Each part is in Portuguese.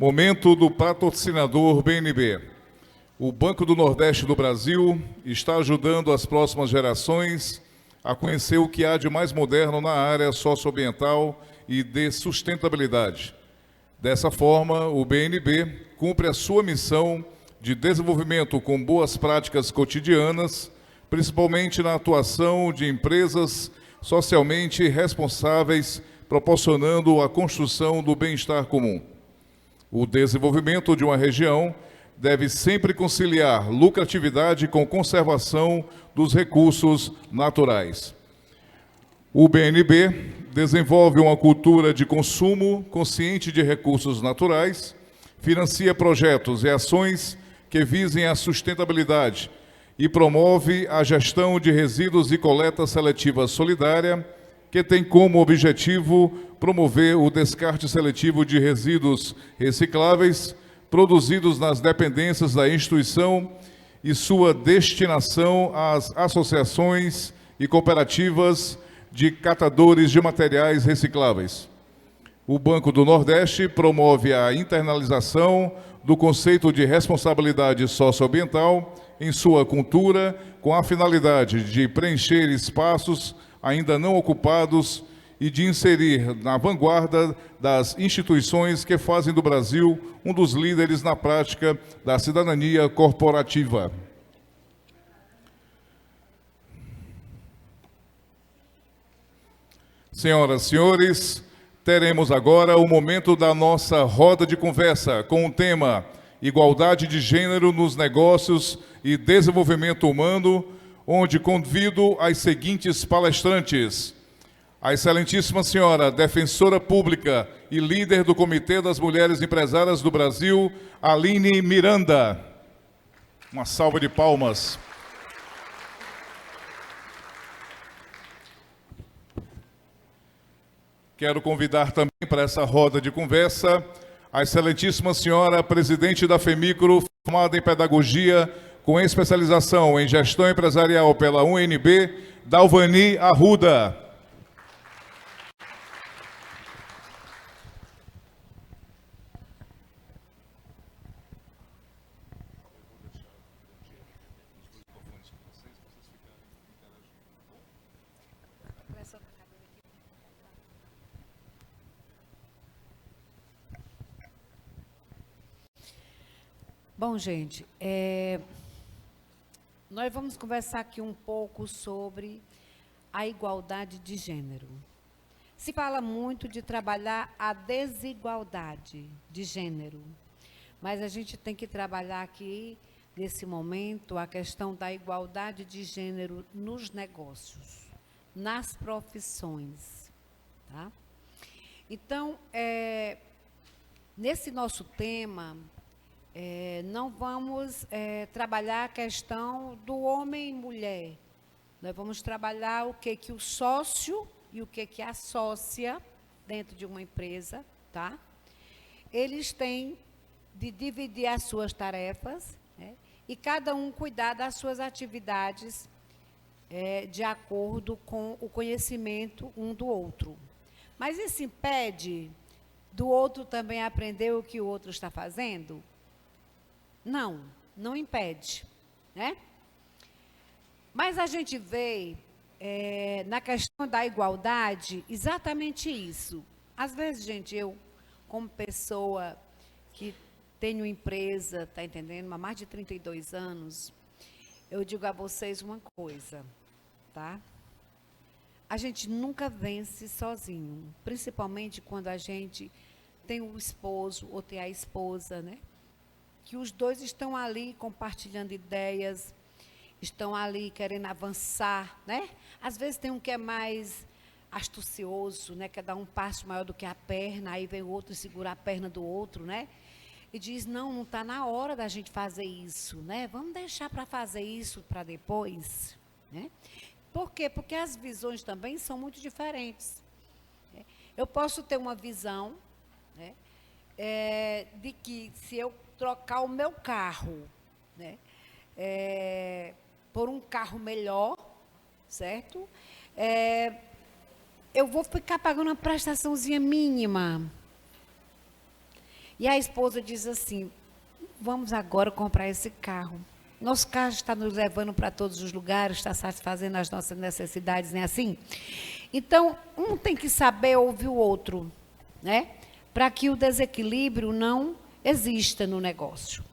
Momento do patrocinador BNB. O Banco do Nordeste do Brasil está ajudando as próximas gerações a conhecer o que há de mais moderno na área socioambiental e de sustentabilidade. Dessa forma, o BNB cumpre a sua missão de desenvolvimento com boas práticas cotidianas, principalmente na atuação de empresas socialmente responsáveis, proporcionando a construção do bem-estar comum. O desenvolvimento de uma região deve sempre conciliar lucratividade com conservação dos recursos naturais. O BNB desenvolve uma cultura de consumo consciente de recursos naturais, financia projetos e ações que visem a sustentabilidade e promove a gestão de resíduos e coleta seletiva solidária, que tem como objetivo promover o descarte seletivo de resíduos recicláveis produzidos nas dependências da instituição e sua destinação às associações e cooperativas de catadores de materiais recicláveis. O Banco do Nordeste promove a internalização do conceito de responsabilidade socioambiental em sua cultura, com a finalidade de preencher espaços ainda não ocupados e de inserir na vanguarda das instituições que fazem do Brasil um dos líderes na prática da cidadania corporativa. Senhoras e senhores, teremos agora o momento da nossa roda de conversa com o tema Igualdade de Gênero nos Negócios e Desenvolvimento Humano, onde convido as seguintes palestrantes: a excelentíssima senhora defensora pública e líder do Comitê das Mulheres Empresárias do Brasil, Aline Miranda. Uma salva de palmas. Quero convidar também para essa roda de conversa a excelentíssima senhora presidente da FEMICRO, formada em Pedagogia, com especialização em Gestão Empresarial pela UNB, Dalvani Arruda. Bom, gente, nós vamos conversar aqui um pouco sobre a igualdade de gênero. Se fala muito de trabalhar a desigualdade de gênero, mas a gente tem que trabalhar aqui, nesse momento, a questão da igualdade de gênero nos negócios, nas profissões. Tá? Então, nesse nosso tema, não vamos trabalhar a questão do homem e mulher. Nós vamos trabalhar o que o sócio e o que a sócia dentro de uma empresa, tá? Eles têm de dividir as suas tarefas, né? E cada um cuidar das suas atividades de acordo com o conhecimento um do outro. Mas isso impede do outro também aprender o que o outro está fazendo? Não, não impede, né? Mas a gente vê na questão da igualdade exatamente isso. Às vezes, gente, eu, como pessoa que tenho empresa, tá entendendo, há mais de 32 anos, eu digo a vocês uma coisa, tá? A gente nunca vence sozinho, principalmente quando a gente tem o esposo ou tem a esposa, né? Que os dois estão ali compartilhando ideias, estão ali querendo avançar, né? Às vezes tem um que é mais astucioso, né? Quer dar um passo maior do que a perna, aí vem o outro segurar a perna do outro, né? E diz, não está na hora da gente fazer isso, né? Vamos deixar para fazer isso para depois, né? Por quê? Porque as visões também são muito diferentes. Né? Eu posso ter uma visão, né? De que se eu trocar o meu carro, né, por um carro melhor, certo? Eu vou ficar pagando uma prestaçãozinha mínima. E a esposa diz assim, vamos agora comprar esse carro. Nosso carro está nos levando para todos os lugares, está satisfazendo as nossas necessidades, não é assim? Então, um tem que saber ouvir o outro, né? Para que o desequilíbrio não exista no negócio.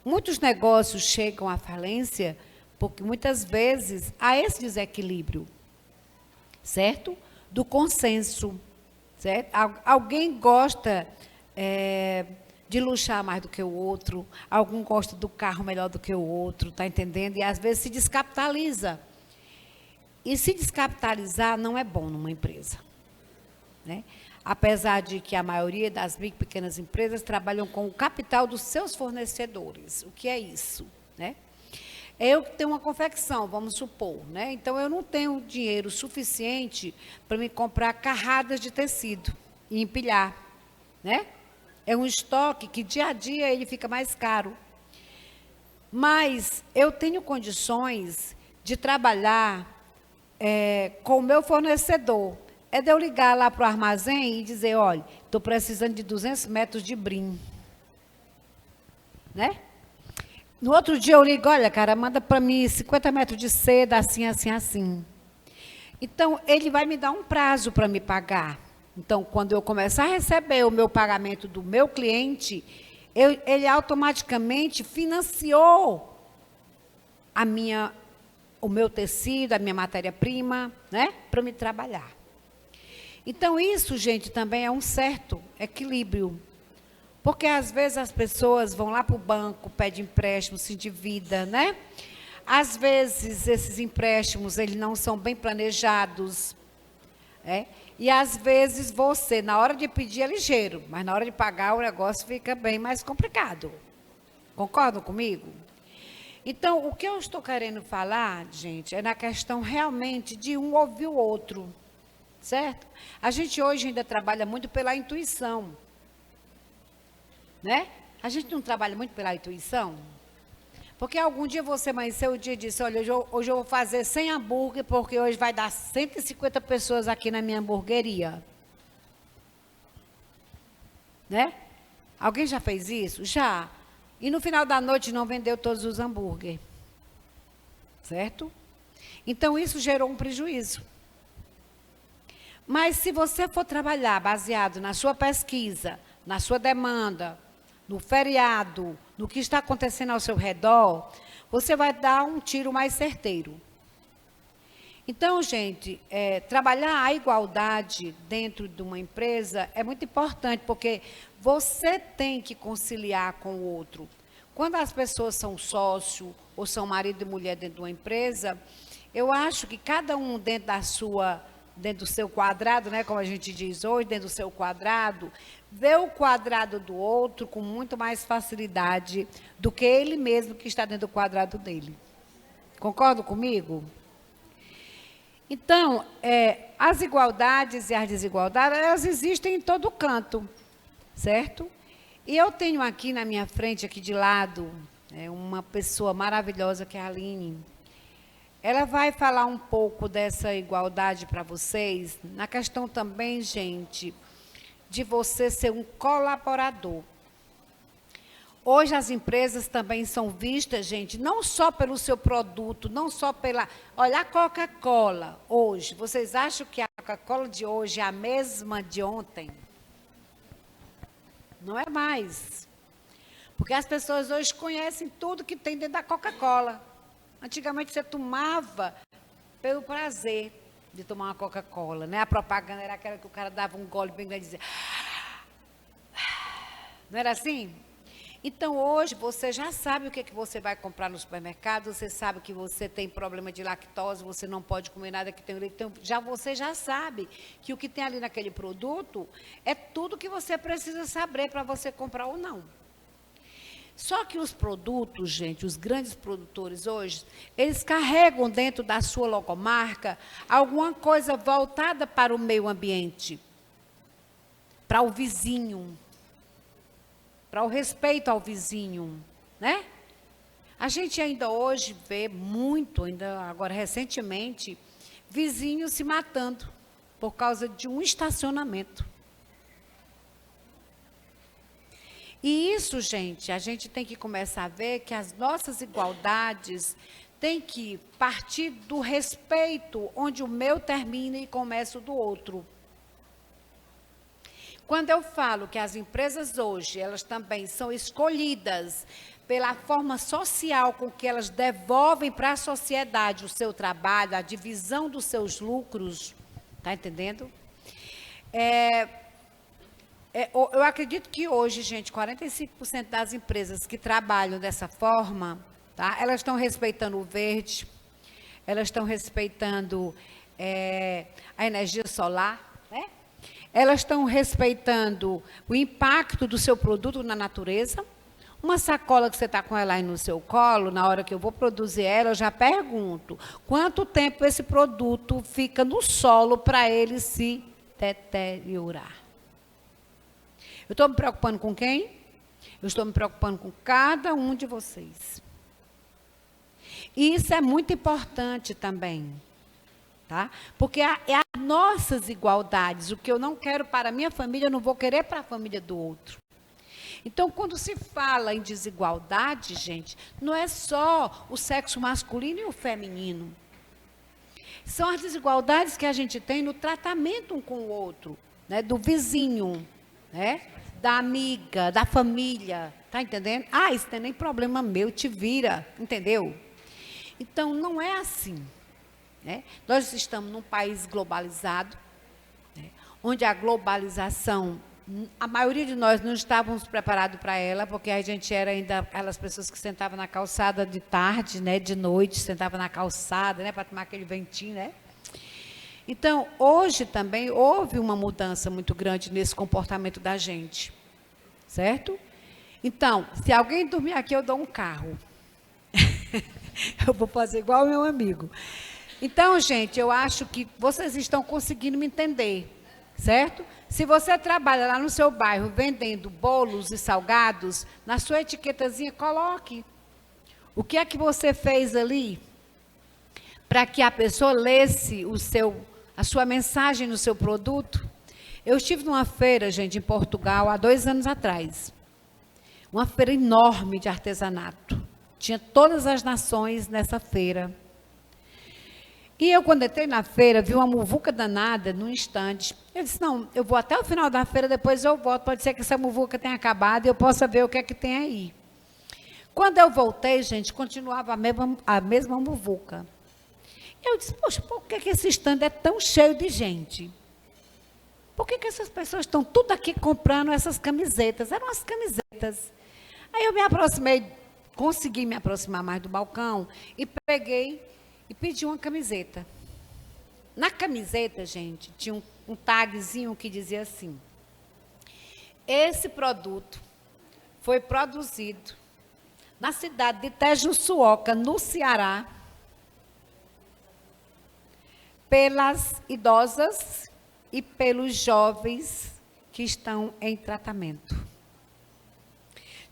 Muitos negócios chegam à falência porque muitas vezes há esse desequilíbrio, certo? Do consenso, certo? Alguém gosta de luxar mais do que o outro, algum gosta do carro melhor do que o outro, tá entendendo? E às vezes se descapitaliza. E se descapitalizar não é bom numa empresa, né? Apesar de que a maioria das micro e pequenas empresas trabalham com o capital dos seus fornecedores. O que é isso, né? Eu tenho uma confecção, vamos supor, né? Então, eu não tenho dinheiro suficiente para me comprar carradas de tecido e empilhar, né? É um estoque que, dia a dia, ele fica mais caro. Mas eu tenho condições de trabalhar com o meu fornecedor. É de eu ligar lá para o armazém e dizer, olha, estou precisando de 200 metros de brim. Né? No outro dia eu ligo, olha, cara, manda para mim 50 metros de seda, assim, assim, assim. Então, ele vai me dar um prazo para me pagar. Então, quando eu começar a receber o meu pagamento do meu cliente, ele automaticamente financiou o meu tecido, a minha matéria-prima, né, para me trabalhar. Então, isso, gente, também é um certo equilíbrio. Porque, às vezes, as pessoas vão lá para o banco, pedem empréstimo, se endividam, né? Às vezes, esses empréstimos, eles não são bem planejados. E, às vezes, você, na hora de pedir, é ligeiro, mas na hora de pagar, o negócio fica bem mais complicado. Concordam comigo? Então, o que eu estou querendo falar, gente, é na questão realmente de um ouvir o outro. Certo? A gente hoje ainda trabalha muito pela intuição. Né? A gente não trabalha muito pela intuição? Porque algum dia você amanheceu o dia e disse, olha, hoje eu vou fazer 100 hambúrguer, porque hoje vai dar 150 pessoas aqui na minha hamburgueria. Né? Alguém já fez isso? Já. E no final da noite não vendeu todos os hambúrguer. Certo? Então, isso gerou um prejuízo. Mas se você for trabalhar baseado na sua pesquisa, na sua demanda, no feriado, no que está acontecendo ao seu redor, você vai dar um tiro mais certeiro. Então, gente, trabalhar a igualdade dentro de uma empresa é muito importante, porque você tem que conciliar com o outro. Quando as pessoas são sócio ou são marido e mulher dentro de uma empresa, eu acho que cada um dentro do seu quadrado, né, como a gente diz hoje, dentro do seu quadrado, vê o quadrado do outro com muito mais facilidade do que ele mesmo que está dentro do quadrado dele. Concordam comigo? Então, as igualdades e as desigualdades, elas existem em todo canto, certo? E eu tenho aqui na minha frente, aqui de lado, uma pessoa maravilhosa que é a Aline. Ela vai falar um pouco dessa igualdade para vocês, na questão também, gente, de você ser um colaborador. Hoje as empresas também são vistas, gente, não só pelo seu produto, não só pela... Olha, a Coca-Cola, hoje, vocês acham que a Coca-Cola de hoje é a mesma de ontem? Não é mais. Porque as pessoas hoje conhecem tudo que tem dentro da Coca-Cola. Antigamente você tomava pelo prazer de tomar uma Coca-Cola, né? A propaganda era aquela que o cara dava um gole bem grande e dizia... Não era assim? Então, hoje, você já sabe o que você vai comprar no supermercado, você sabe que você tem problema de lactose, você não pode comer nada que tem leite. Então, você já sabe que o que tem ali naquele produto é tudo que você precisa saber para você comprar ou não. Só que os produtos, gente, os grandes produtores hoje, eles carregam dentro da sua logomarca alguma coisa voltada para o meio ambiente, para o vizinho, para o respeito ao vizinho, né? A gente ainda hoje vê muito, ainda agora recentemente, vizinhos se matando por causa de um estacionamento. E isso, gente, a gente tem que começar a ver que as nossas igualdades têm que partir do respeito, onde o meu termina e começa o do outro. Quando eu falo que as empresas hoje, elas também são escolhidas pela forma social com que elas devolvem para a sociedade o seu trabalho, a divisão dos seus lucros, está entendendo? Eu acredito que hoje, gente, 45% das empresas que trabalham dessa forma, tá? Elas estão respeitando o verde, elas estão respeitando a energia solar, né? Elas estão respeitando o impacto do seu produto na natureza. Uma sacola que você está com ela aí no seu colo, na hora que eu vou produzir ela, eu já pergunto, quanto tempo esse produto fica no solo para ele se deteriorar? Eu estou me preocupando com quem? Eu estou me preocupando com cada um de vocês. E isso é muito importante também, tá? Porque é as nossas igualdades. O que eu não quero para a minha família, eu não vou querer para a família do outro. Então, quando se fala em desigualdade, gente, não é só o sexo masculino e o feminino. São as desigualdades que a gente tem no tratamento um com o outro, né? Do vizinho, né? Da amiga, da família, tá entendendo? Ah, isso não tem nem problema meu, te vira, entendeu? Então, não é assim, né? Nós estamos num país globalizado, né? Onde a globalização, a maioria de nós não estávamos preparados para ela, porque a gente era ainda aquelas pessoas que sentavam na calçada de tarde, né? De noite, sentavam na calçada, né? Para tomar aquele ventinho, né? Então, hoje também houve uma mudança muito grande nesse comportamento da gente, certo? Então, se alguém dormir aqui, eu dou um carro. Eu vou fazer igual o meu amigo. Então, gente, eu acho que vocês estão conseguindo me entender, certo? Se você trabalha lá no seu bairro vendendo bolos e salgados, na sua etiquetazinha, coloque. O que é que você fez ali para que a pessoa lesse a sua mensagem no seu produto? Eu estive numa feira, gente, em Portugal, há 2 anos atrás. Uma feira enorme de artesanato. Tinha todas as nações nessa feira. E eu, quando entrei na feira, vi uma muvuca danada num estande. Eu disse, não, eu vou até o final da feira, depois eu volto. Pode ser que essa muvuca tenha acabado e eu possa ver o que é que tem aí. Quando eu voltei, gente, continuava a mesma muvuca. Eu disse, poxa, por que esse estande é tão cheio de gente? Por que essas pessoas estão tudo aqui comprando essas camisetas? Eram as camisetas. Aí eu me aproximei, consegui me aproximar mais do balcão e peguei e pedi uma camiseta. Na camiseta, gente, tinha um tagzinho que dizia assim: esse produto foi produzido na cidade de Tejuçuoca, no Ceará, pelas idosas e pelos jovens que estão em tratamento.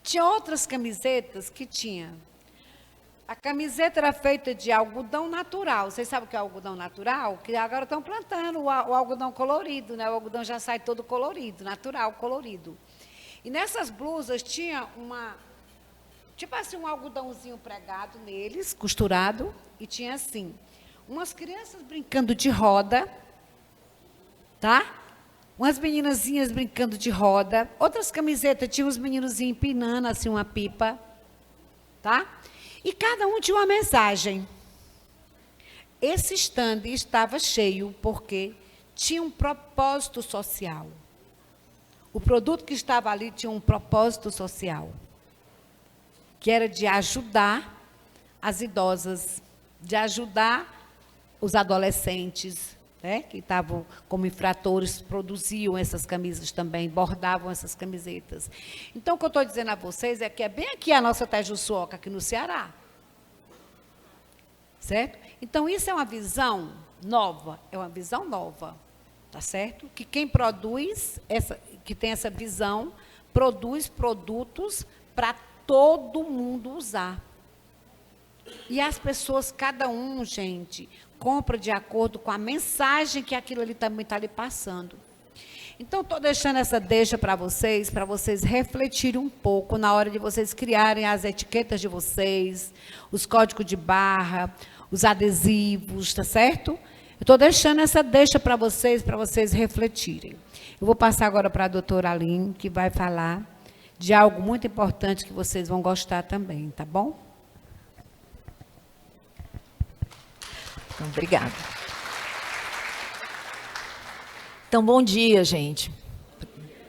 Tinha outras camisetas que tinha. A camiseta era feita de algodão natural. Vocês sabem o que é algodão natural? Que agora estão plantando o algodão colorido, né? O algodão já sai todo colorido, natural, colorido. E nessas blusas tinha tipo assim, um algodãozinho pregado neles, costurado, e tinha assim, umas crianças brincando de roda, tá? Umas meninazinhas brincando de roda. Outras camisetas tinham os meninozinhos empinando assim uma pipa, tá? E cada um tinha uma mensagem. Esse estande estava cheio porque tinha um propósito social. O produto que estava ali tinha um propósito social, que era de ajudar as idosas, de ajudar os adolescentes, né, que estavam como infratores, produziam essas camisas também, bordavam essas camisetas. Então, o que eu estou dizendo a vocês é que é bem aqui a nossa Tejuçuoca, aqui no Ceará. Certo? Então, isso é uma visão nova, tá certo? Que quem produz, que tem essa visão, produz produtos para todo mundo usar. E as pessoas, cada um, gente, compra de acordo com a mensagem que aquilo ali também está lhe passando. Então, estou deixando essa deixa para vocês refletirem um pouco na hora de vocês criarem as etiquetas de vocês, os códigos de barra, os adesivos, tá certo? Eu estou deixando essa deixa para vocês refletirem. Eu vou passar agora para a doutora Aline, que vai falar de algo muito importante que vocês vão gostar também, tá bom? Obrigada. Então, bom dia, gente.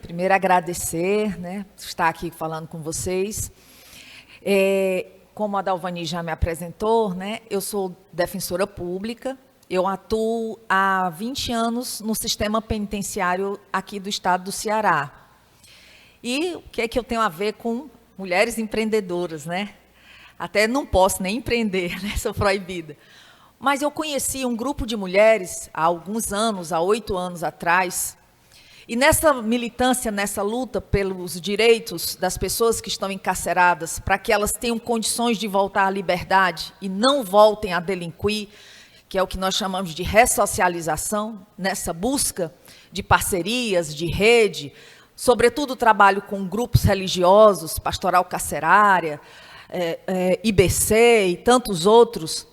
Primeiro, agradecer, né, estar aqui falando com vocês. Como a Dalvani já me apresentou, né, eu sou defensora pública, eu atuo há 20 anos no sistema penitenciário aqui do estado do Ceará. E o que é que eu tenho a ver com mulheres empreendedoras, né? Até não posso nem empreender, né, sou proibida. Mas eu conheci um grupo de mulheres há alguns anos, há 8 anos atrás, e nessa militância, nessa luta pelos direitos das pessoas que estão encarceradas, para que elas tenham condições de voltar à liberdade e não voltem a delinquir, que é o que nós chamamos de ressocialização, nessa busca de parcerias, de rede, sobretudo trabalho com grupos religiosos, Pastoral Carcerária, IBC e tantos outros,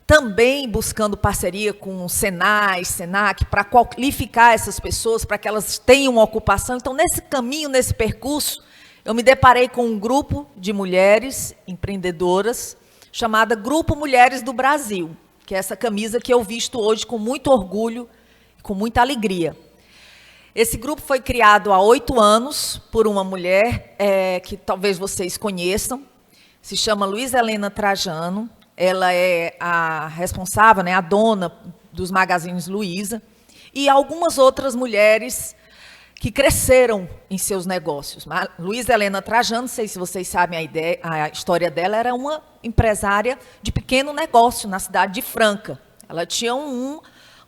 também buscando parceria com o Senai, Senac, para qualificar essas pessoas, para que elas tenham uma ocupação. Então, nesse caminho, nesse percurso, eu me deparei com um grupo de mulheres empreendedoras, chamada Grupo Mulheres do Brasil, que é essa camisa que eu visto hoje com muito orgulho e com muita alegria. Esse grupo foi criado há 8 anos por uma mulher que talvez vocês conheçam, se chama Luísa Helena Trajano. Ela é a responsável, né, a dona dos magazines Luiza, e algumas outras mulheres que cresceram em seus negócios. Luísa Helena Trajano, não sei se vocês sabem a história dela, era uma empresária de pequeno negócio na cidade de Franca. Ela tinha um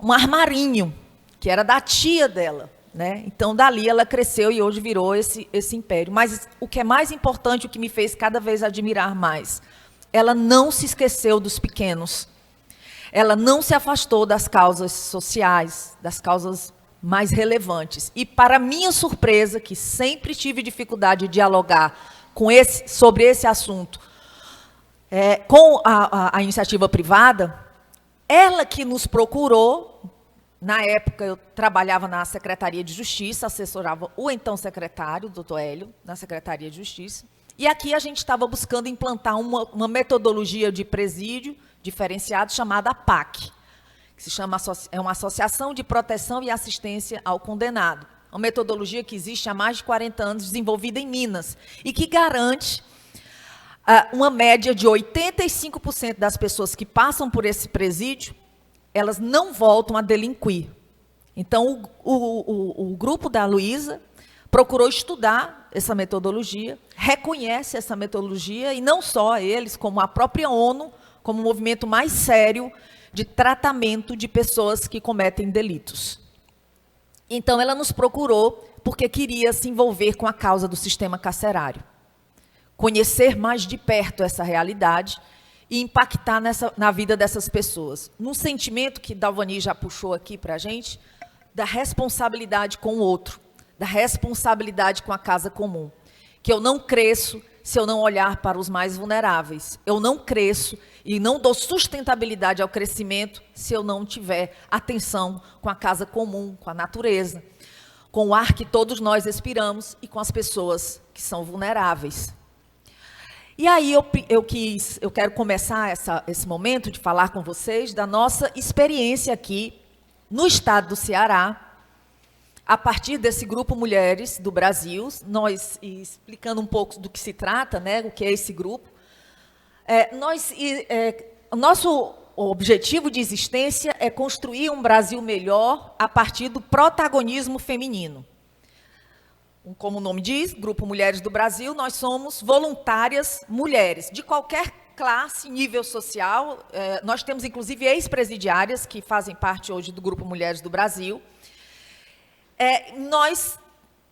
armarinho, que era da tia dela, né? Então, dali ela cresceu e hoje virou esse império. Mas o que é mais importante, o que me fez cada vez admirar mais, ela não se esqueceu dos pequenos. Ela não se afastou das causas sociais, das causas mais relevantes. E, para minha surpresa, que sempre tive dificuldade de dialogar sobre esse assunto com a iniciativa privada, ela que nos procurou. Na época, eu trabalhava na Secretaria de Justiça, assessorava o então secretário, o doutor Hélio, na Secretaria de Justiça. E aqui a gente estava buscando implantar uma metodologia de presídio diferenciado chamada PAC, que é uma Associação de Proteção e Assistência ao Condenado. Uma metodologia que existe há mais de 40 anos, desenvolvida em Minas, e que garante uma média de 85% das pessoas que passam por esse presídio, elas não voltam a delinquir. Então, o grupo da Luísa procurou estudar essa metodologia, reconhece essa metodologia, e não só eles, como a própria ONU, como o movimento mais sério de tratamento de pessoas que cometem delitos. Então, ela nos procurou porque queria se envolver com a causa do sistema carcerário, conhecer mais de perto essa realidade e impactar na vida dessas pessoas. Num sentimento que Dalvani já puxou aqui para a gente, da responsabilidade com o outro, da responsabilidade com a casa comum, que eu não cresço se eu não olhar para os mais vulneráveis. Eu não cresço e não dou sustentabilidade ao crescimento se eu não tiver atenção com a casa comum, com a natureza, com o ar que todos nós respiramos e com as pessoas que são vulneráveis. E aí eu quero começar esse momento de falar com vocês da nossa experiência aqui no estado do Ceará, a partir desse grupo Mulheres do Brasil, nós explicando um pouco do que se trata, né, o que é esse grupo. Nosso objetivo de existência é construir um Brasil melhor a partir do protagonismo feminino. Como o nome diz, Grupo Mulheres do Brasil, nós somos voluntárias mulheres, de qualquer classe, nível social. Nós temos, inclusive, ex-presidiárias que fazem parte hoje do Grupo Mulheres do Brasil. Nós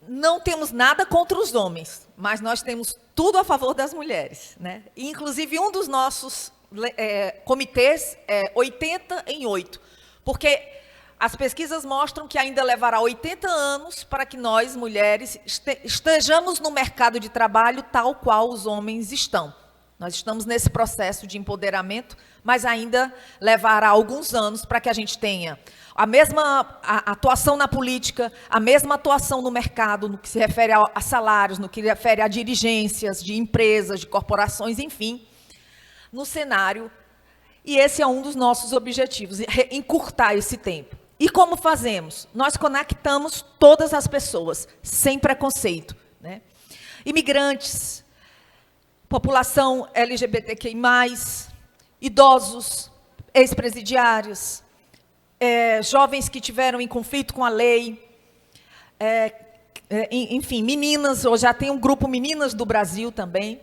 não temos nada contra os homens, mas nós temos tudo a favor das mulheres, né? E, inclusive, um dos nossos comitês é 80 em 8, porque as pesquisas mostram que ainda levará 80 anos para que nós, mulheres, estejamos no mercado de trabalho tal qual os homens estão. Nós estamos nesse processo de empoderamento, mas ainda levará alguns anos para que a gente tenha a mesma atuação na política, a mesma atuação no mercado, no que se refere a salários, no que se refere a dirigências de empresas, de corporações, enfim, no cenário. E esse é um dos nossos objetivos, encurtar esse tempo. E como fazemos? Nós conectamos todas as pessoas, sem preconceito, né? Imigrantes, população LGBTQI+, idosos, ex-presidiários, jovens que tiveram em conflito com a lei, enfim, meninas, hoje já tem um grupo Meninas do Brasil também.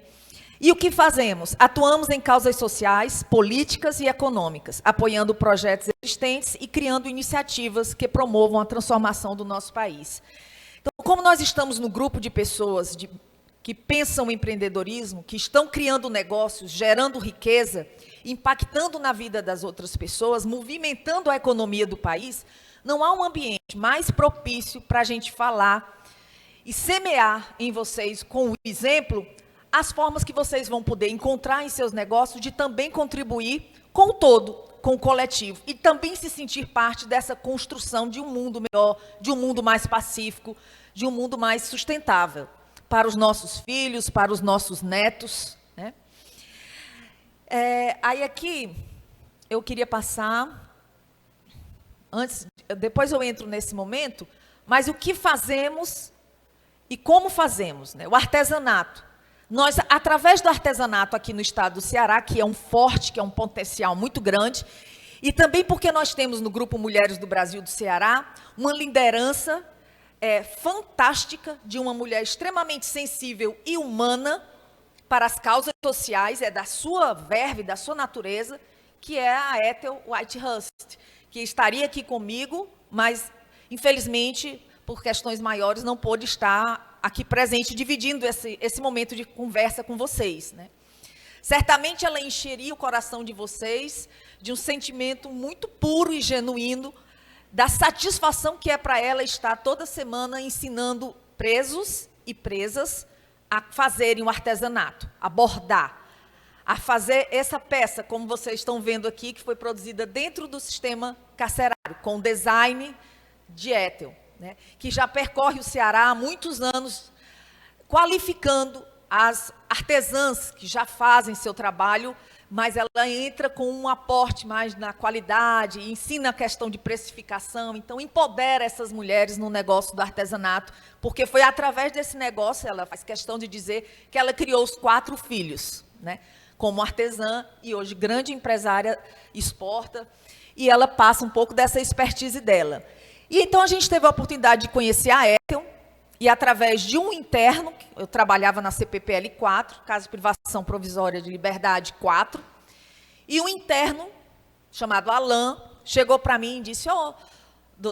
E o que fazemos? Atuamos em causas sociais, políticas e econômicas, apoiando projetos existentes e criando iniciativas que promovam a transformação do nosso país. Então, como nós estamos no grupo de pessoas que pensam em empreendedorismo, que estão criando negócios, gerando riqueza, impactando na vida das outras pessoas, movimentando a economia do país, não há um ambiente mais propício para a gente falar e semear em vocês, com o exemplo, as formas que vocês vão poder encontrar em seus negócios de também contribuir com o todo, com o coletivo, e também se sentir parte dessa construção de um mundo melhor, de um mundo mais pacífico, de um mundo mais sustentável, para os nossos filhos, para os nossos netos, né? Aí aqui, eu queria passar, depois eu entro nesse momento, mas o que fazemos e como fazemos, né? O artesanato. Nós, através do artesanato aqui no estado do Ceará, que é um forte, que é um potencial muito grande, e também porque nós temos no Grupo Mulheres do Brasil do Ceará, uma liderança fantástica de uma mulher extremamente sensível e humana para as causas sociais, da sua verve, da sua natureza, que é a Ethel Whitehurst, que estaria aqui comigo, mas, infelizmente, por questões maiores, não pôde estar aqui presente, dividindo esse momento de conversa com vocês, né? Certamente ela encheria o coração de vocês de um sentimento muito puro e genuíno, da satisfação que é para ela estar toda semana ensinando presos e presas a fazerem o artesanato, a bordar, a fazer essa peça, como vocês estão vendo aqui, que foi produzida dentro do sistema carcerário, com design de Ethel, né, que já percorre o Ceará há muitos anos, qualificando as artesãs que já fazem seu trabalho, mas ela entra com um aporte mais na qualidade, ensina a questão de precificação, então empodera essas mulheres no negócio do artesanato, porque foi através desse negócio, ela faz questão de dizer, que ela criou os 4 filhos, né, como artesã, e hoje grande empresária, exporta, e ela passa um pouco dessa expertise dela. E então a gente teve a oportunidade de conhecer a Ethel, e através de um interno, eu trabalhava na CPPL 4, Casa de Privação Provisória de Liberdade 4, e um interno, chamado Alain, chegou para mim e disse,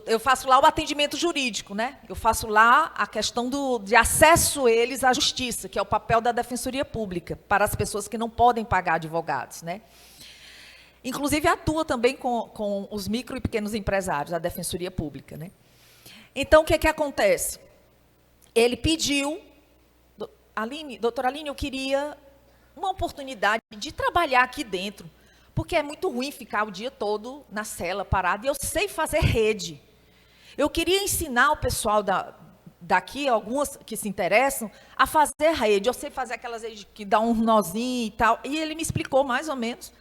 eu faço lá o atendimento jurídico, né? Eu faço lá a questão de acesso eles à justiça, que é o papel da Defensoria Pública, para as pessoas que não podem pagar advogados, né? Inclusive, atua também com os micro e pequenos empresários, a Defensoria Pública, né? Então, o que acontece? Ele pediu, doutora Aline, eu queria uma oportunidade de trabalhar aqui dentro, porque é muito ruim ficar o dia todo na cela parado, e eu sei fazer rede. Eu queria ensinar o pessoal daqui, algumas que se interessam, a fazer rede. Eu sei fazer aquelas redes que dá um nozinho e tal, e ele me explicou mais ou menos.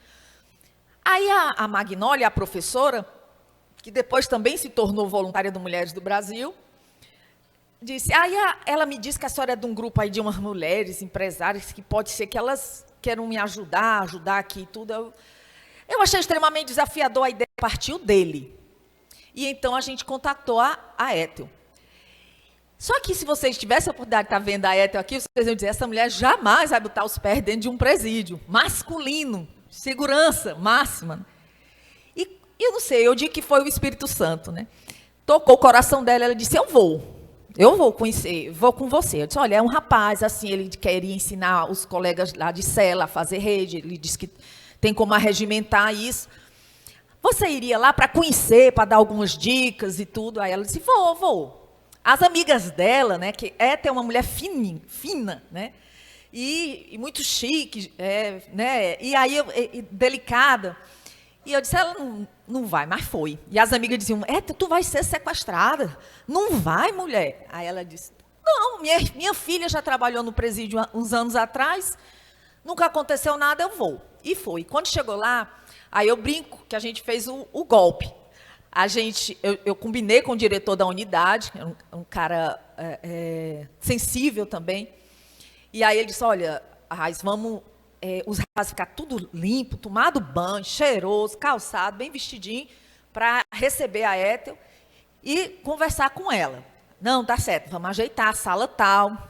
Aí a Magnólia, a professora, que depois também se tornou voluntária do Mulheres do Brasil, disse, ela me disse que a senhora é de um grupo aí de umas mulheres empresárias, que pode ser que elas queiram me ajudar aqui e tudo. Eu achei extremamente desafiador, a ideia partiu dele. E então a gente contactou a Ethel. Só que se vocês tivessem a oportunidade de estar vendo a Ethel aqui, vocês iam dizer, essa mulher jamais vai botar os pés dentro de um presídio masculino, segurança máxima. E eu não sei, eu digo que foi o Espírito Santo, né? Tocou o coração dela, ela disse, eu vou conhecer, vou com você. Eu disse, olha, é um rapaz, assim, ele queria ensinar os colegas lá de cela a fazer rede, ele disse que tem como arregimentar isso. você iria lá para conhecer, para dar algumas dicas e tudo? Aí ela disse, vou. As amigas dela, né, que é uma mulher fina, né, e muito chique, né, e aí delicada. E eu disse, ela não vai, mas foi. E as amigas diziam, tu vai ser sequestrada. Não vai, mulher. Aí ela disse, não, minha filha já trabalhou no presídio uns anos atrás, nunca aconteceu nada, eu vou. E foi. Quando chegou lá, aí eu brinco que a gente fez o golpe. Eu combinei com o diretor da unidade, um cara sensível também. E aí ele disse, olha, Raiz, vamos os rapazes ficar tudo limpo, tomado banho, cheiroso, calçado, bem vestidinho, para receber a Ethel e conversar com ela. Não, tá certo, vamos ajeitar a sala tal.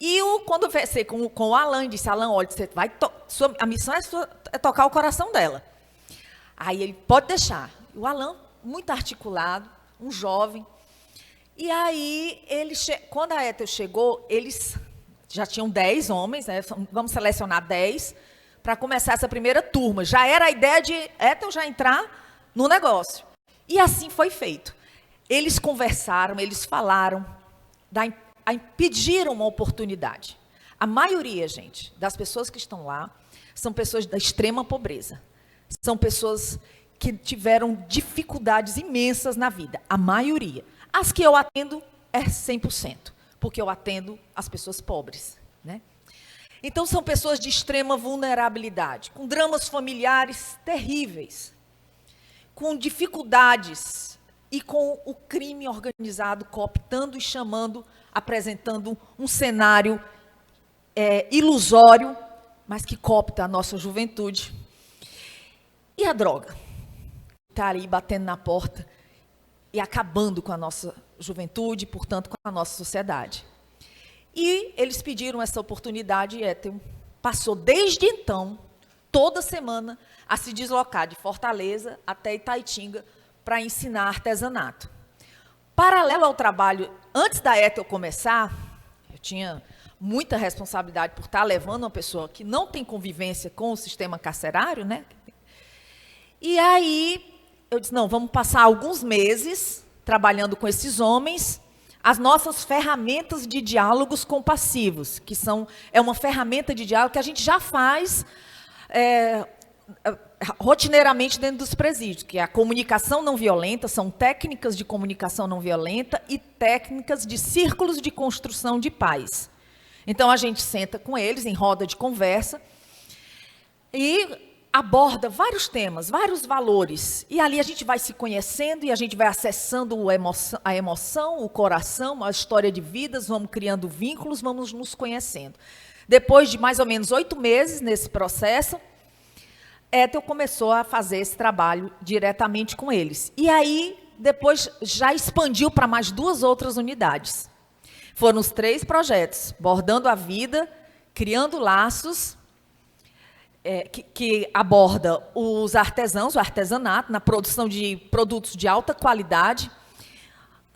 E quando eu conversei com o Alan, disse, Alan, olha, você vai a missão é tocar o coração dela. Aí ele, pode deixar. O Alan, muito articulado, um jovem. E aí, quando a Ethel chegou, eles já tinham 10 homens, né? Vamos selecionar 10 para começar essa primeira turma. Já era a ideia de Ethel já entrar no negócio. E assim foi feito. Eles conversaram, eles falaram, pediram uma oportunidade. A maioria, gente, das pessoas que estão lá, são pessoas da extrema pobreza. São pessoas que tiveram dificuldades imensas na vida. A maioria. As que eu atendo é 100%, porque eu atendo as pessoas pobres, né? Então, são pessoas de extrema vulnerabilidade, com dramas familiares terríveis, com dificuldades e com o crime organizado cooptando e chamando, apresentando um cenário ilusório, mas que coopta a nossa juventude. E a droga? Está ali batendo na porta e acabando com a nossa juventude, portanto, com a nossa sociedade. E eles pediram essa oportunidade e Ethel passou, desde então, toda semana, a se deslocar de Fortaleza até Itaitinga para ensinar artesanato. Paralelo ao trabalho, antes da Ethel começar, eu tinha muita responsabilidade por estar levando uma pessoa que não tem convivência com o sistema carcerário, né? E aí, eu disse, não, vamos passar alguns meses trabalhando com esses homens, as nossas ferramentas de diálogos compassivos, que é uma ferramenta de diálogo que a gente já faz rotineiramente dentro dos presídios, que é a comunicação não violenta, são técnicas de comunicação não violenta e técnicas de círculos de construção de paz. Então, a gente senta com eles em roda de conversa e aborda vários temas, vários valores. E ali a gente vai se conhecendo e a gente vai acessando a emoção, o coração, a história de vidas, vamos criando vínculos, vamos nos conhecendo. Depois de mais ou menos 8 meses nesse processo, Ethel começou a fazer esse trabalho diretamente com eles. E aí, depois, já expandiu para mais 2 outras unidades. Foram os 3 projetos, Bordando a Vida, Criando Laços, que aborda os artesãos, o artesanato, na produção de produtos de alta qualidade,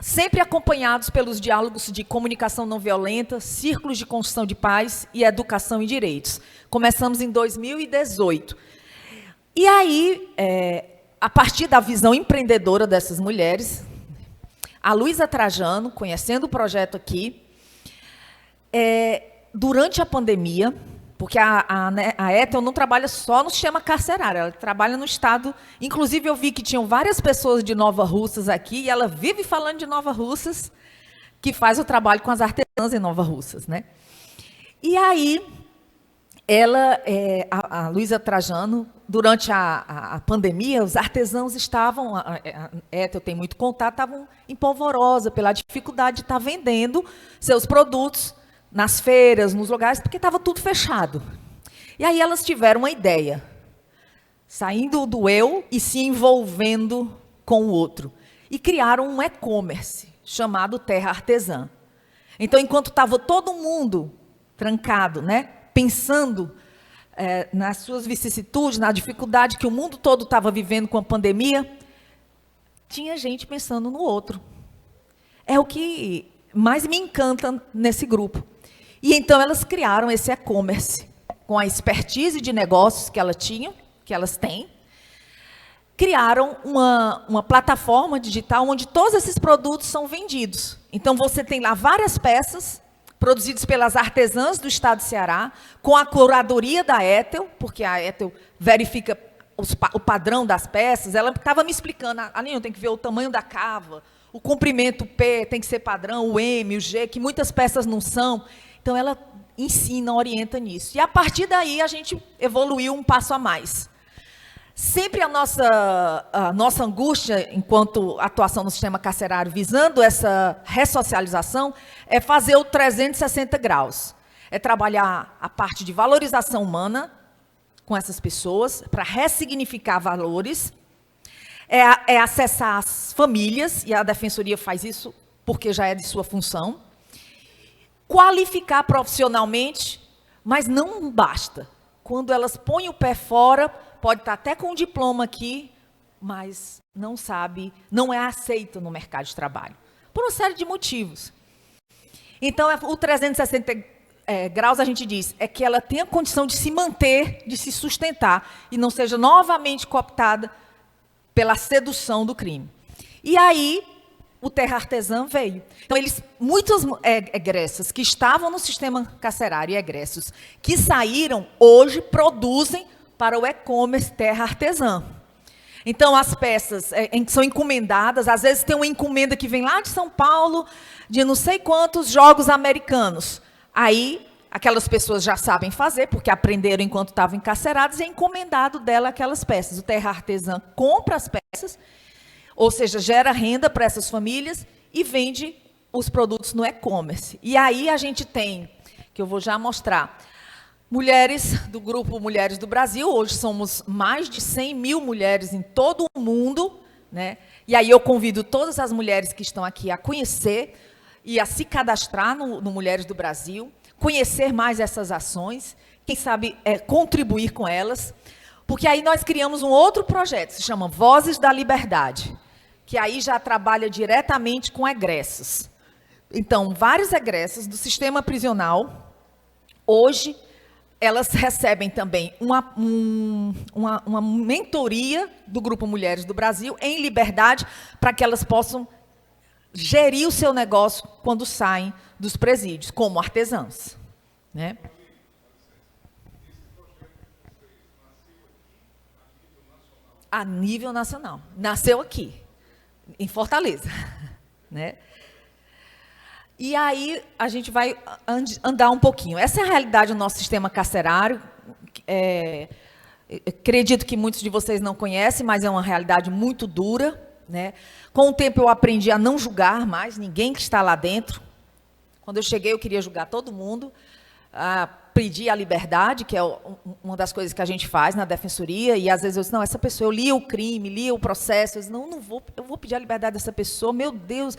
sempre acompanhados pelos diálogos de comunicação não violenta, círculos de construção de paz e educação e direitos. Começamos em 2018. E aí, a partir da visão empreendedora dessas mulheres, a Luísa Trajano, conhecendo o projeto aqui, durante a pandemia, porque a Ethel não trabalha só no sistema carcerário, ela trabalha no Estado. Inclusive, eu vi que tinham várias pessoas de Nova Russas aqui, e ela vive falando de Nova Russas, que faz o trabalho com as artesãs em Nova Russas, né? E aí, a Luísa Trajano, durante a pandemia, os artesãos estavam, a Ethel tem muito contato, estavam em polvorosa pela dificuldade de estar vendendo seus produtos nas feiras, nos lugares, porque estava tudo fechado. E aí elas tiveram uma ideia, saindo do eu e se envolvendo com o outro. E criaram um e-commerce chamado Terra Artesã. Então, enquanto estava todo mundo trancado, né, pensando nas suas vicissitudes, na dificuldade que o mundo todo estava vivendo com a pandemia, tinha gente pensando no outro. É o que mais me encanta nesse grupo. E então elas criaram esse e-commerce, com a expertise de negócios que elas têm, criaram uma plataforma digital onde todos esses produtos são vendidos. Então, você tem lá várias peças produzidas pelas artesãs do estado do Ceará, com a curadoria da Ethel, porque a Ethel verifica o padrão das peças. Ela estava me explicando, Aninha, tem que ver o tamanho da cava, o comprimento P tem que ser padrão, o M, o G, que muitas peças não são. Então, ela ensina, orienta nisso. E, a partir daí, a gente evoluiu um passo a mais. Sempre a nossa angústia, enquanto atuação no sistema carcerário, visando essa ressocialização, é fazer o 360 graus. É trabalhar a parte de valorização humana com essas pessoas, para ressignificar valores, é acessar as famílias, e a Defensoria faz isso porque já é de sua função, qualificar profissionalmente, mas não basta. Quando elas põem o pé fora, pode estar até com um diploma aqui, mas não sabe, não é aceita no mercado de trabalho, por uma série de motivos. Então, o 360 graus, a gente diz, é que ela tenha condição de se manter, de se sustentar, e não seja novamente cooptada pela sedução do crime. E aí, o Terra Artesã veio. Então, muitas egressas que estavam no sistema carcerário e egressos que saíram, hoje produzem para o e-commerce Terra Artesã. Então, as peças são encomendadas, às vezes tem uma encomenda que vem lá de São Paulo, de não sei quantos jogos americanos. Aí, aquelas pessoas já sabem fazer, porque aprenderam enquanto estavam encarceradas, e é encomendado dela aquelas peças. O Terra Artesã compra as peças, ou seja, gera renda para essas famílias e vende os produtos no e-commerce. E aí a gente tem, que eu vou já mostrar, mulheres do Grupo Mulheres do Brasil. Hoje somos mais de 100 mil mulheres em todo o mundo, né? E aí eu convido todas as mulheres que estão aqui a conhecer e a se cadastrar no Mulheres do Brasil, conhecer mais essas ações, quem sabe contribuir com elas, porque aí nós criamos um outro projeto, se chama Vozes da Liberdade, que aí já trabalha diretamente com egressos. Então, vários egressos do sistema prisional, hoje, elas recebem também uma mentoria do Grupo Mulheres do Brasil em liberdade, para que elas possam gerir o seu negócio quando saem dos presídios, como artesãs, né? A nível nacional. Nasceu aqui, em Fortaleza, né? E aí a gente vai andar um pouquinho. Essa é a realidade do nosso sistema carcerário. Acredito que muitos de vocês não conhecem, mas é uma realidade muito dura, né? Com o tempo eu aprendi a não julgar mais ninguém que está lá dentro. Quando eu cheguei, eu queria julgar todo mundo. Pedir a liberdade, que é uma das coisas que a gente faz na Defensoria, e às vezes eu disse, não, essa pessoa, eu li o crime, li o processo, eu disse, não vou, eu vou pedir a liberdade dessa pessoa, meu Deus,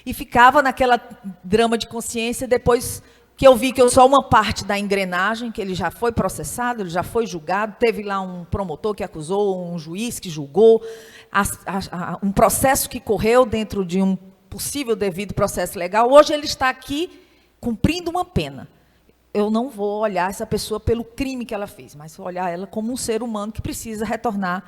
e ficava naquela drama de consciência. Depois que eu vi que eu sou uma parte da engrenagem, que ele já foi processado, ele já foi julgado, teve lá um promotor que acusou, um juiz que julgou, um processo que correu dentro de um possível devido processo legal. Hoje ele está aqui cumprindo uma pena. Eu não vou olhar essa pessoa pelo crime que ela fez, mas vou olhar ela como um ser humano que precisa retornar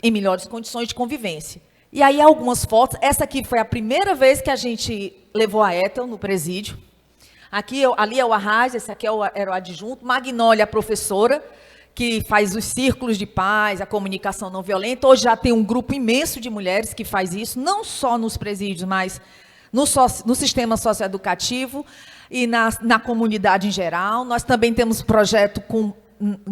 em melhores condições de convivência. E aí, algumas fotos. Essa aqui foi a primeira vez que a gente levou a Ethel no presídio. Ali é o Arraiz, esse aqui era o adjunto. Magnólia, a professora, que faz os círculos de paz, a comunicação não violenta. Hoje já tem um grupo imenso de mulheres que faz isso, não só nos presídios, mas no sistema socioeducativo e na comunidade em geral. Nós também temos projeto com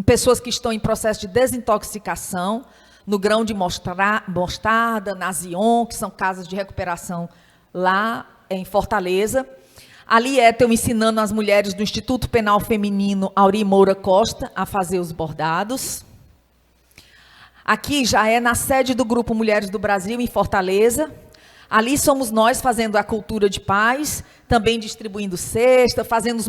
pessoas que estão em processo de desintoxicação, no Grão de Mostarda, na Zion, que são casas de recuperação lá em Fortaleza. Ali Ethel ensinando as mulheres do Instituto Penal Feminino Auri Moura Costa a fazer os bordados. Aqui já é na sede do Grupo Mulheres do Brasil, em Fortaleza. Ali somos nós fazendo a cultura de paz, também distribuindo cesta, fazemos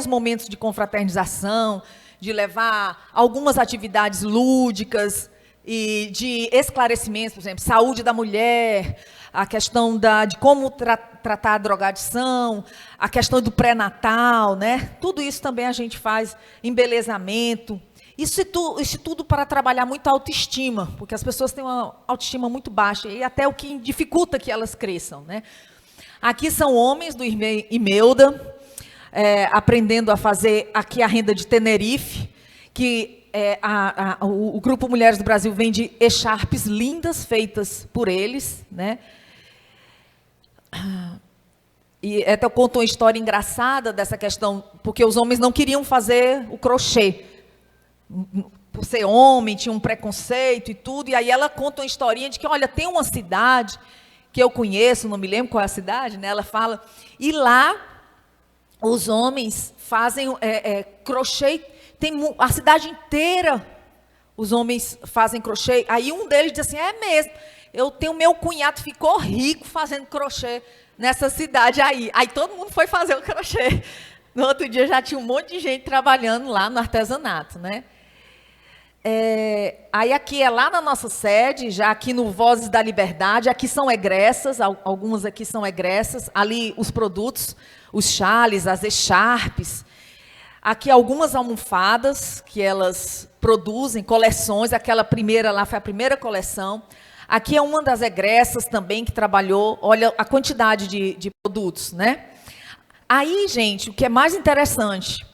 momentos de confraternização, de levar algumas atividades lúdicas e de esclarecimentos, por exemplo, saúde da mulher, a questão de como tratar a drogadição, a questão do pré-natal, né? Tudo isso também a gente faz, embelezamento. Isso tudo para trabalhar muito a autoestima, porque as pessoas têm uma autoestima muito baixa, e até o que dificulta que elas cresçam, né? Aqui são homens do Imelda, aprendendo a fazer aqui a renda de Tenerife, que o Grupo Mulheres do Brasil vende echarpes lindas, feitas por eles, né? E até eu conto uma história engraçada dessa questão, porque os homens não queriam fazer o crochê. Por ser homem, tinha um preconceito e tudo, e aí ela conta uma historinha de que, olha, tem uma cidade que eu conheço, não me lembro qual é a cidade, né? Ela fala, e lá os homens fazem crochê, tem a cidade inteira, os homens fazem crochê. Aí um deles diz assim, é mesmo, eu tenho meu cunhado, ficou rico fazendo crochê nessa cidade aí. Aí todo mundo foi fazer o crochê. No outro dia já tinha um monte de gente trabalhando lá no artesanato, né? Aí aqui é lá na nossa sede, já aqui no Vozes da Liberdade, aqui são egressas, algumas aqui são egressas, ali os produtos, os chales, as echarpes, aqui algumas almofadas que elas produzem, coleções, aquela primeira lá foi a primeira coleção, aqui é uma das egressas também que trabalhou, olha a quantidade de produtos, né? Aí, gente, o que é mais interessante,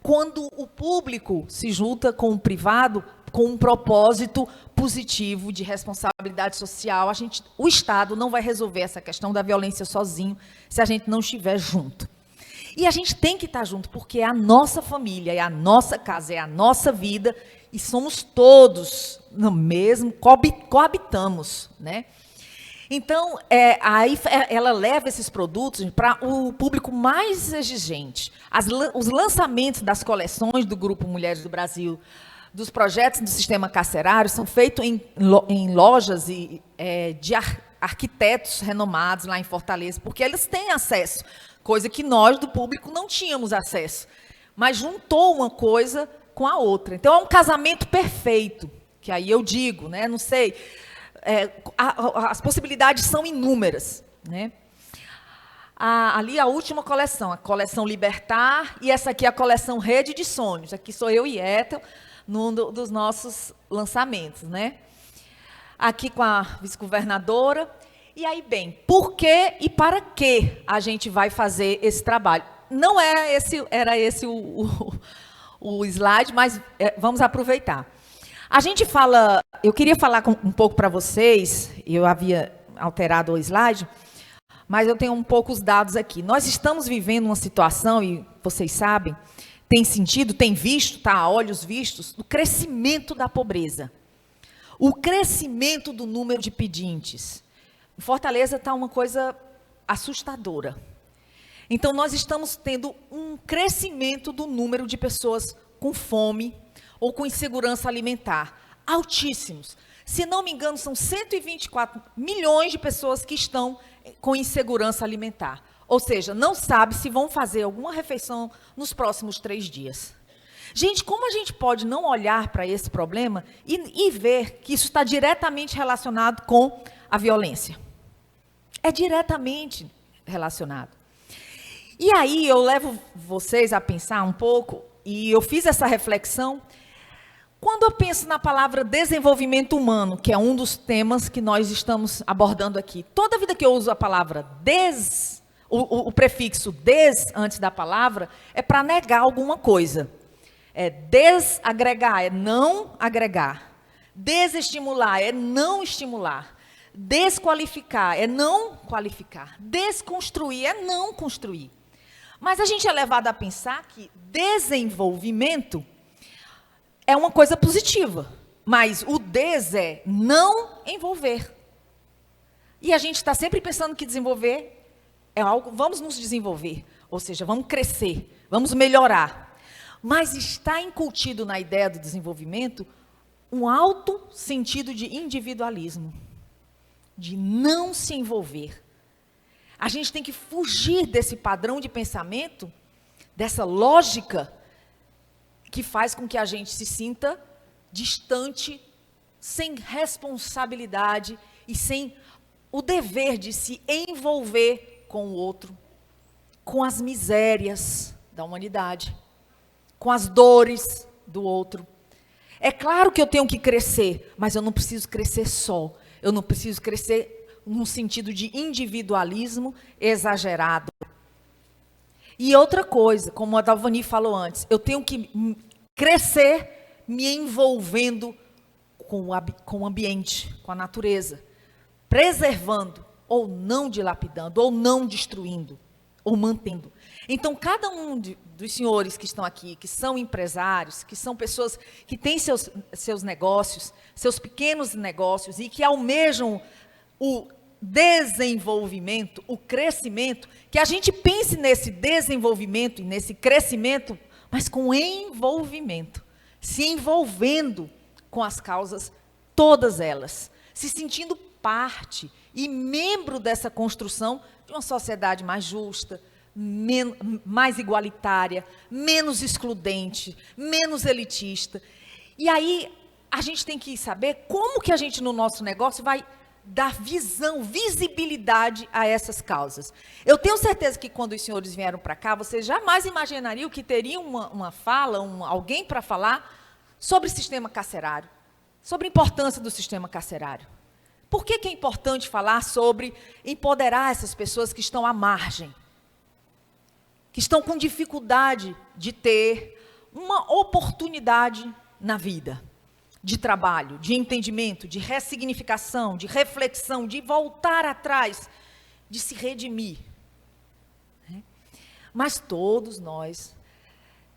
quando o público se junta com o privado, com um propósito positivo de responsabilidade social, o Estado não vai resolver essa questão da violência sozinho, se a gente não estiver junto. E a gente tem que estar junto, porque é a nossa família, é a nossa casa, é a nossa vida, e somos todos no mesmo, coabitamos, né? Então, aí ela leva esses produtos para o público mais exigente. Os lançamentos das coleções do Grupo Mulheres do Brasil, dos projetos do sistema carcerário, são feitos em lojas de arquitetos renomados lá em Fortaleza, porque eles têm acesso, coisa que nós, do público, não tínhamos acesso. Mas juntou uma coisa com a outra. Então, é um casamento perfeito, que aí eu digo, né? Não sei... as possibilidades são inúmeras, né? Ali a última coleção, a coleção Libertar, e essa aqui é a coleção Rede de Sonhos. Aqui sou eu e Ethel, num dos nossos lançamentos, né? Aqui com a vice-governadora. E aí, bem, por que e para que a gente vai fazer esse trabalho? Não era esse o slide, mas vamos aproveitar. A gente fala, eu queria falar um pouco para vocês, eu havia alterado o slide, mas eu tenho um pouco os dados aqui. Nós estamos vivendo uma situação, e vocês sabem, tem sentido, tem visto, está a olhos vistos, o crescimento da pobreza. O crescimento do número de pedintes. Em Fortaleza está uma coisa assustadora. Então, nós estamos tendo um crescimento do número de pessoas com fome, ou com insegurança alimentar, altíssimos. Se não me engano, são 124 milhões de pessoas que estão com insegurança alimentar. Ou seja, não sabe se vão fazer alguma refeição nos próximos 3 dias. Gente, como a gente pode não olhar para esse problema e ver que isso está diretamente relacionado com a violência? É diretamente relacionado. E aí eu levo vocês a pensar um pouco, e eu fiz essa reflexão. Quando eu penso na palavra desenvolvimento humano, que é um dos temas que nós estamos abordando aqui, toda vida que eu uso a palavra o prefixo des antes da palavra, é para negar alguma coisa. É desagregar, é não agregar. Desestimular, é não estimular. Desqualificar, é não qualificar. Desconstruir, é não construir. Mas a gente é levado a pensar que desenvolvimento é uma coisa positiva, mas o é não envolver. E a gente está sempre pensando que desenvolver é algo, vamos nos desenvolver, ou seja, vamos crescer, vamos melhorar. Mas está incutido na ideia do desenvolvimento um alto sentido de individualismo, de não se envolver. A gente tem que fugir desse padrão de pensamento, dessa lógica que faz com que a gente se sinta distante, sem responsabilidade e sem o dever de se envolver com o outro, com as misérias da humanidade, com as dores do outro. É claro que eu tenho que crescer, mas eu não preciso crescer só. Eu não preciso crescer num sentido de individualismo exagerado. E outra coisa, como a Dalvani falou antes, eu tenho que crescer me envolvendo com o ambiente, com a natureza, preservando, ou não dilapidando, ou não destruindo, ou mantendo. Então, cada um dos senhores que estão aqui, que são empresários, que são pessoas que têm seus negócios, seus pequenos negócios, e que almejam o desenvolvimento, o crescimento, que a gente pense nesse desenvolvimento e nesse crescimento, mas com envolvimento, se envolvendo com as causas, todas elas, se sentindo parte e membro dessa construção de uma sociedade mais justa, mais igualitária, menos excludente, menos elitista. E aí a gente tem que saber como que a gente no nosso negócio vai dar visão, visibilidade a essas causas. Eu tenho certeza que quando os senhores vieram para cá, vocês jamais imaginariam que teriam uma fala, alguém para falar sobre o sistema carcerário, sobre a importância do sistema carcerário. Por que é importante falar sobre empoderar essas pessoas que estão à margem, que estão com dificuldade de ter uma oportunidade na vida, de trabalho, de entendimento, de ressignificação, de reflexão, de voltar atrás, de se redimir. Mas todos nós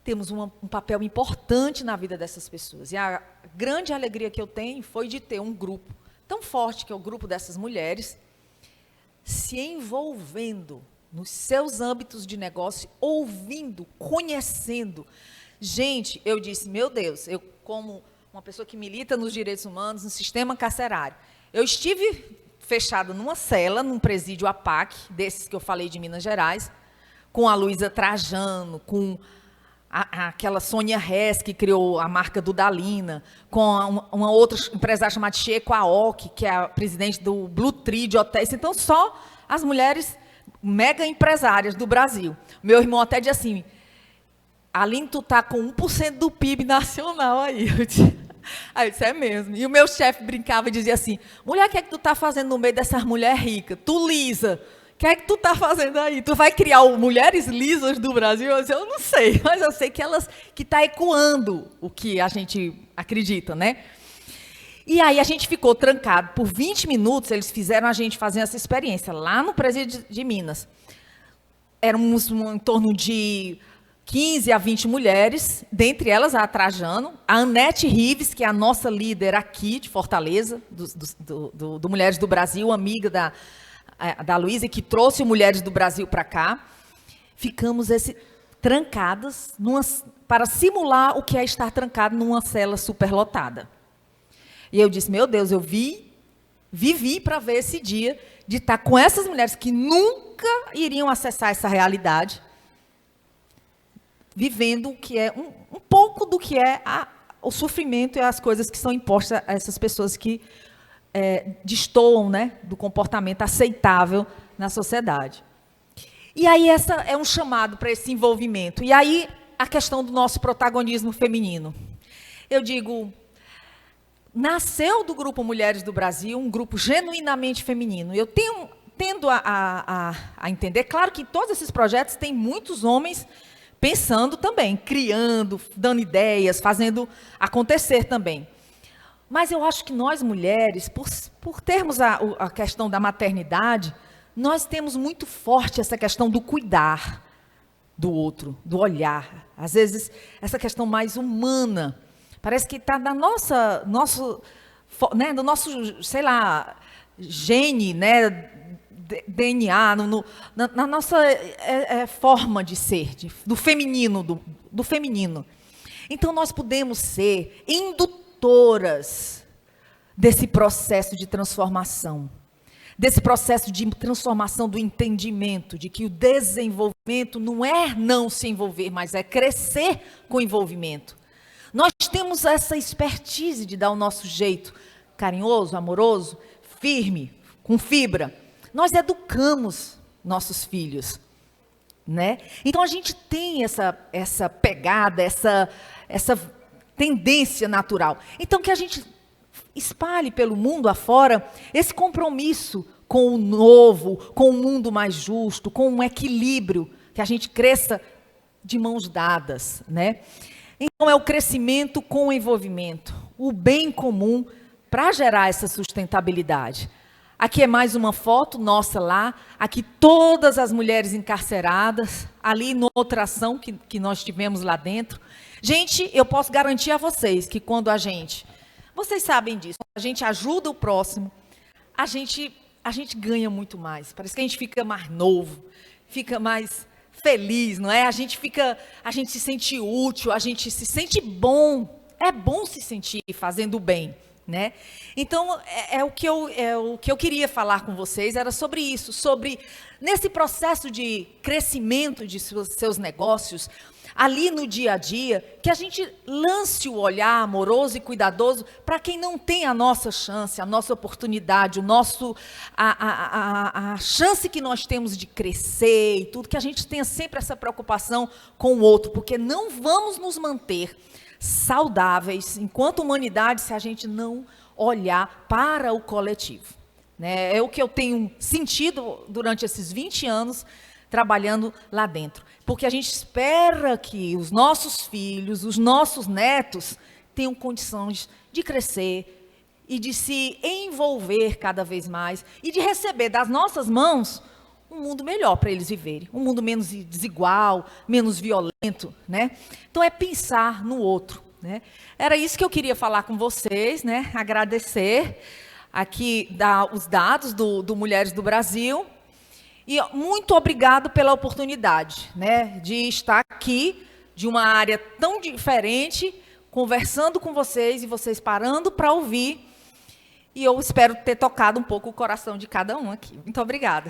temos um papel importante na vida dessas pessoas. E a grande alegria que eu tenho foi de ter um grupo tão forte, que é o grupo dessas mulheres, se envolvendo nos seus âmbitos de negócio, ouvindo, conhecendo. Gente, eu disse, meu Deus, eu como uma pessoa que milita nos direitos humanos, no sistema carcerário, eu estive fechada numa cela, num presídio APAC, desses que eu falei de Minas Gerais, com a Luísa Trajano, com aquela Sônia Hess, que criou a marca Dudalina, com uma outra empresária chamada Checo Aoki, que é a presidente do Blue Tree de hotéis. Então, só as mulheres mega empresárias do Brasil. Meu irmão até diz assim, Aline, tu tá com 1% do PIB nacional aí. Aí eu disse, é mesmo. E o meu chefe brincava e dizia assim, mulher, o que é que tu tá fazendo no meio dessas mulheres ricas? Tu lisa. O que é que tu tá fazendo aí? Tu vai criar o Mulheres Lisas do Brasil? Eu disse, eu não sei, mas eu sei que está ecoando o que a gente acredita, né? E aí a gente ficou trancado por 20 minutos, eles fizeram a gente fazer essa experiência lá no presídio de Minas. Éramos em torno de 15 a 20 mulheres, dentre elas a Trajano, a Anete Rives, que é a nossa líder aqui de Fortaleza, do Mulheres do Brasil, amiga da Luísa, que trouxe Mulheres do Brasil para cá. Ficamos trancadas para simular o que é estar trancado numa cela superlotada. E eu disse, meu Deus, eu vivi para ver esse dia de estar com essas mulheres que nunca iriam acessar essa realidade, vivendo o que é um pouco do que é o sofrimento e as coisas que são impostas a essas pessoas que destoam, né, do comportamento aceitável na sociedade. E aí essa é um chamado para esse envolvimento. E aí a questão do nosso protagonismo feminino. Eu digo, nasceu do Grupo Mulheres do Brasil, um grupo genuinamente feminino. Eu tendo a entender, claro que em todos esses projetos tem muitos homens pensando também, criando, dando ideias, fazendo acontecer também. Mas eu acho que nós, mulheres, por termos a questão da maternidade, nós temos muito forte essa questão do cuidar do outro, do olhar. Às vezes, essa questão mais humana. Parece que está do nosso, sei lá, gene, né, DNA, na nossa forma de ser, do feminino, do feminino. Então, nós podemos ser indutoras desse processo de transformação, desse processo de transformação do entendimento, de que o desenvolvimento não é não se envolver, mas é crescer com o envolvimento. Nós temos essa expertise de dar o nosso jeito carinhoso, amoroso, firme, com fibra. Nós educamos nossos filhos, né? Então a gente tem essa pegada, tendência natural. Então, que a gente espalhe pelo mundo afora esse compromisso com o novo, com um mundo mais justo, com um equilíbrio, que a gente cresça de mãos dadas, né? Então, é o crescimento com o envolvimento, o bem comum para gerar essa sustentabilidade. Aqui é mais uma foto nossa lá, aqui todas as mulheres encarceradas, ali na outra ação que nós tivemos lá dentro. Gente, eu posso garantir a vocês que quando vocês sabem disso, a gente ajuda o próximo, a gente ganha muito mais. Parece que a gente fica mais novo, fica mais feliz, não é? A gente se sente útil, a gente se sente bom. É bom se sentir fazendo o bem, né? Então, o que eu queria falar com vocês era sobre isso, sobre nesse processo de crescimento de seus negócios, ali no dia a dia, que a gente lance o olhar amoroso e cuidadoso para quem não tem a nossa chance, a nossa oportunidade, a chance que nós temos de crescer e tudo, que a gente tenha sempre essa preocupação com o outro, porque não vamos nos manter saudáveis enquanto humanidade se a gente não olhar para o coletivo, né? É o que eu tenho sentido durante esses 20 anos trabalhando lá dentro, porque a gente espera que os nossos filhos, os nossos netos tenham condições de crescer e de se envolver cada vez mais e de receber das nossas mãos um mundo melhor para eles viverem, um mundo menos desigual, menos violento, né? Então é pensar no outro, né? Era isso que eu queria falar com vocês, né? Agradecer aqui os dados do Mulheres do Brasil e muito obrigado pela oportunidade, né? De estar aqui, de uma área tão diferente, conversando com vocês e vocês parando para ouvir. E eu espero ter tocado um pouco o coração de cada um aqui. Muito obrigada.